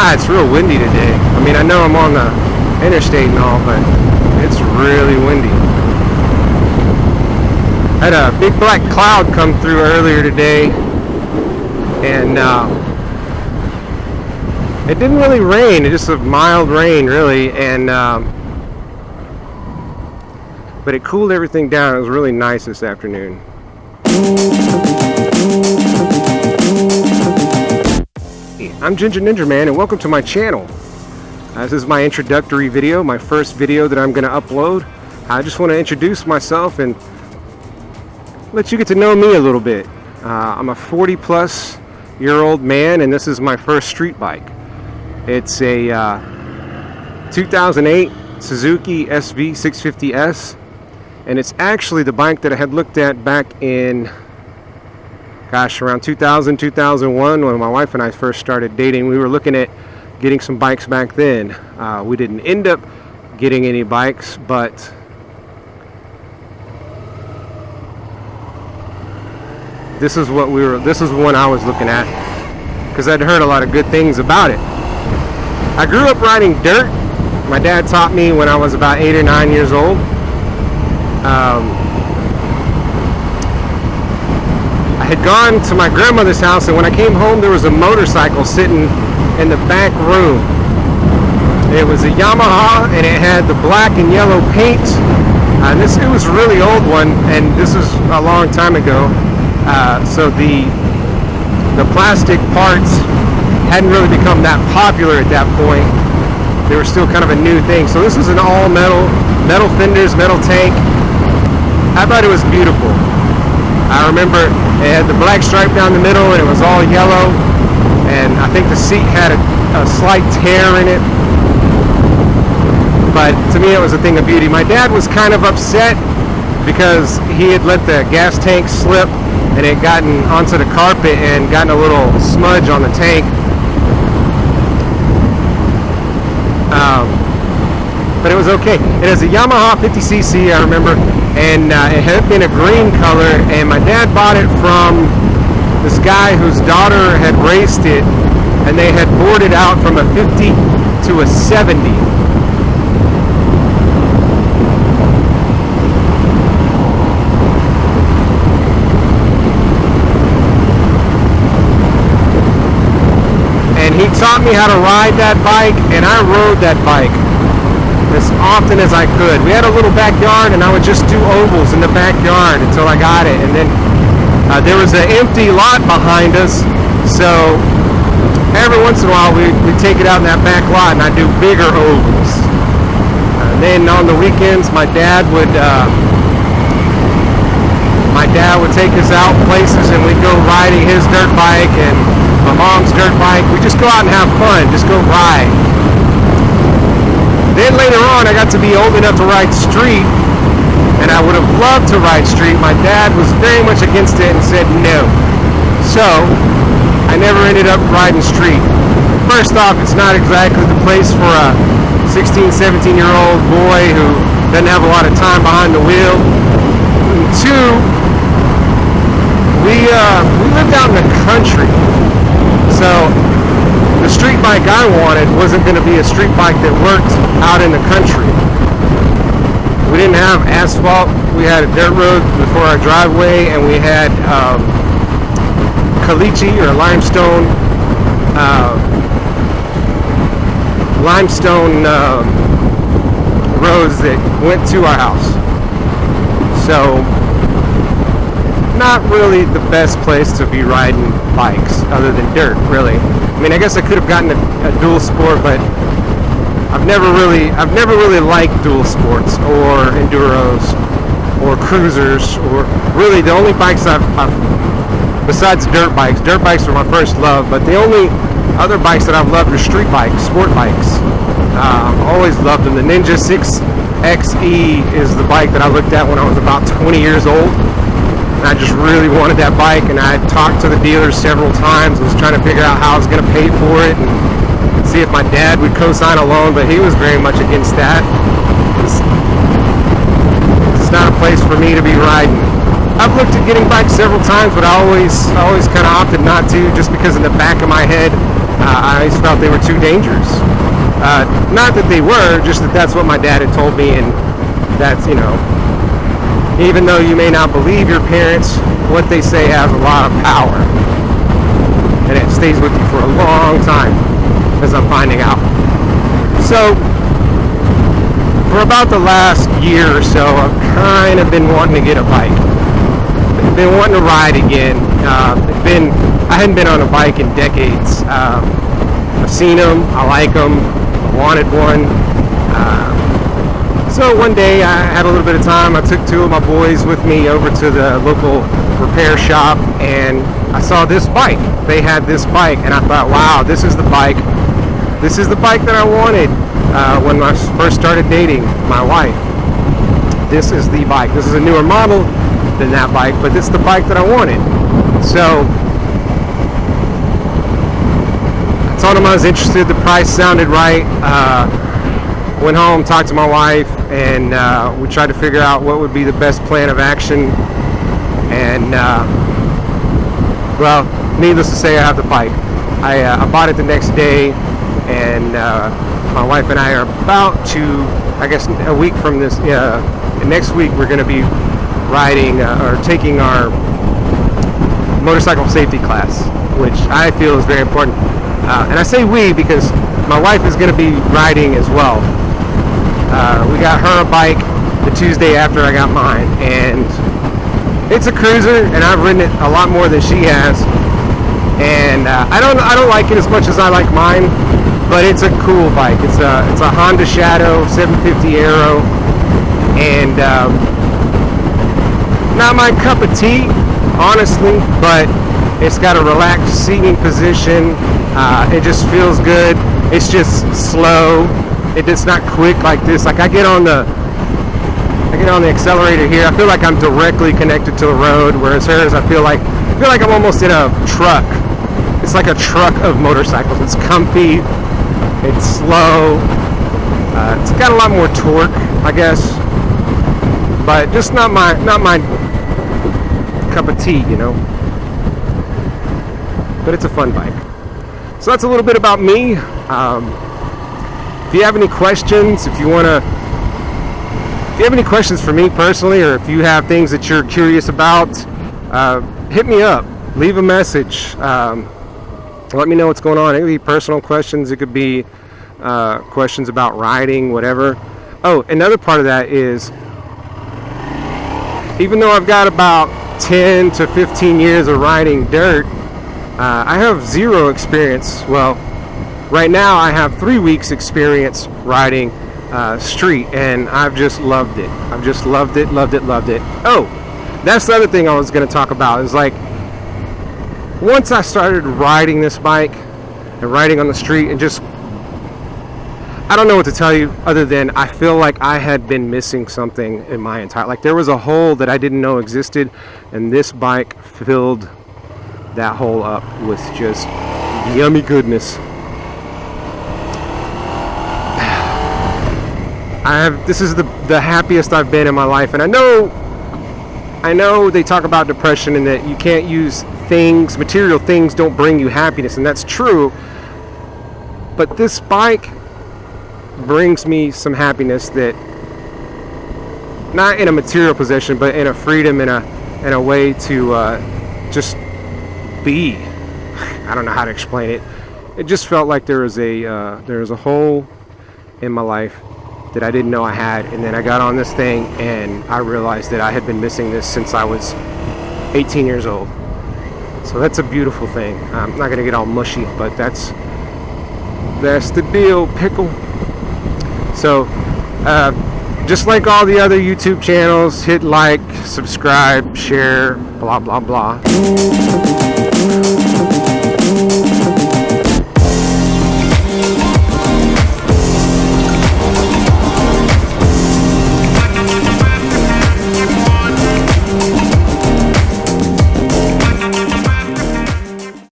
It's real windy today. I mean, I know I'm on the interstate and all, but it's really windy. I had a big black cloud come through earlier today, and it didn't really rain. It just a mild rain, really, and but it cooled everything down. It was really nice this afternoon. I'm Ginja Ninja Man, and welcome to my channel. This is my introductory video, my first video that I'm going to upload. I just want to introduce myself and let you get to know me a little bit. I'm a 40-plus year old man, and this is my first street bike. It's a 2008 Suzuki SV650S, and it's actually the bike that I had looked at back in around 2000, 2001, when my wife and I first started dating. We were looking at getting some bikes back then. We didn't end up getting any bikes, but this is one I was looking at because I'd heard a lot of good things about it. I grew up riding dirt. My dad taught me when I was about 8 or 9 years old. I had gone to my grandmother's house, and when I came home there was a motorcycle sitting in the back room. It was a Yamaha, and it had the black and yellow paint. It was a really old one, and this was a long time ago. So the plastic parts hadn't really become that popular at that point. They were still kind of a new thing. So this was an all metal fenders, metal tank. I thought it was beautiful. I remember it had the black stripe down the middle, and it was all yellow, and I think the seat had a slight tear in it, but to me it was a thing of beauty. My dad was kind of upset because he had let the gas tank slip, and it had gotten onto the carpet and gotten a little smudge on the tank. But it was okay. It has a Yamaha 50cc, I remember, and it had been a green color, and my dad bought it from this guy whose daughter had raced it, and they had boarded out from a 50 to a 70. And he taught me how to ride that bike, and I rode that bike as often as I could. We had a little backyard, and I would just do ovals in the backyard until I got it. And then there was an empty lot behind us, so every once in a while we'd take it out in that back lot, and I'd do bigger ovals. Then on the weekends, my dad would take us out places, and we'd go riding his dirt bike and my mom's dirt bike. We'd just go out and have fun, just go ride. Then later on, I got to be old enough to ride street, and I would have loved to ride street. My dad was very much against it and said no. So I never ended up riding street. First off, it's not exactly the place for a 16, 17-year-old boy who doesn't have a lot of time behind the wheel. And two, we lived out in the country, so the street bike I wanted wasn't going to be a street bike that worked out in the country. We didn't have asphalt. We had a dirt road before our driveway, and we had caliche or limestone roads that went to our house. So not really the best place to be riding bikes other than dirt, really. I mean, I guess I could have gotten a dual sport, but I've never really liked dual sports or enduros or cruisers, or really the only bikes I've besides dirt bikes were my first love, but the only other bikes that I've loved are street bikes, sport bikes. I've always loved them. The Ninja 6XE is the bike that I looked at when I was about 20 years old. And I just really wanted that bike, and I talked to the dealers several times, was trying to figure out how I was going to pay for it and see if my dad would co-sign a loan, but he was very much against that. It's not a place for me to be riding. I've looked at getting bikes several times, but I always kind of opted not to, just because in the back of my head I always felt they were too dangerous. Not that they were, just that that's what my dad had told me, and that's, you know, even though you may not believe your parents, what they say has a lot of power. And it stays with you for a long time, as I'm finding out. So, for about the last year or so, I've kind of been wanting to get a bike. Been wanting to ride again. I hadn't been on a bike in decades. I've seen them, I like them, I wanted one. So one day I had a little bit of time. I took two of my boys with me over to the local repair shop, and I saw this bike. They had this bike, and I thought, wow, this is the bike. This is the bike that I wanted when I first started dating my wife. This is the bike. This is a newer model than that bike, but this is the bike that I wanted. So I told him I was interested. The price sounded right. Went home, talked to my wife, and we tried to figure out what would be the best plan of action. And well, needless to say, I have the bike. I bought it the next day, and my wife and I are about to, I guess a week from this, next week we're going to be riding or taking our motorcycle safety class, which I feel is very important. And I say we because my wife is going to be riding as well. We got her a bike the Tuesday after I got mine, and it's a cruiser, and I've ridden it a lot more than she has. And I don't like it as much as I like mine, but it's a cool bike. It's a Honda Shadow 750 Aero, and not my cup of tea, honestly, but it's got a relaxed seating position. It just feels good. It's just slow. It's not quick like this. Like I get on the accelerator here, I feel like I'm directly connected to the road, whereas hers, I feel like I'm almost in a truck. It's like a truck of motorcycles. It's comfy. It's slow. It's got a lot more torque, I guess, but just not my cup of tea, you know. But it's a fun bike. So that's a little bit about me. If you have any questions, if you have any questions for me personally, or if you have things that you're curious about, hit me up. Leave a message. Let me know what's going on. It could be personal questions. It could be questions about riding, whatever. Oh, another part of that is, even though I've got about 10 to 15 years of riding dirt, I have zero experience. Well, right now I have 3 weeks experience riding street, and I've just loved it. I've just loved it. Oh, that's the other thing I was going to talk about, is like, once I started riding this bike and riding on the street, and just, I don't know what to tell you other than I feel like I had been missing something in my entire, like there was a hole that I didn't know existed, and this bike filled that hole up with just yummy goodness. This is the happiest I've been in my life, and I know they talk about depression and that you can't use things, material things don't bring you happiness, and that's true, but this bike brings me some happiness, that not in a material possession, but in a freedom, in a way to just be. I don't know how to explain it. It just felt like there was a hole in my life that I didn't know I had, and then I got on this thing and I realized that I had been missing this since I was 18 years old. So that's a beautiful thing. I'm not gonna get all mushy, but that's the deal, pickle. So just like all the other YouTube channels, hit like, subscribe, share, blah blah blah.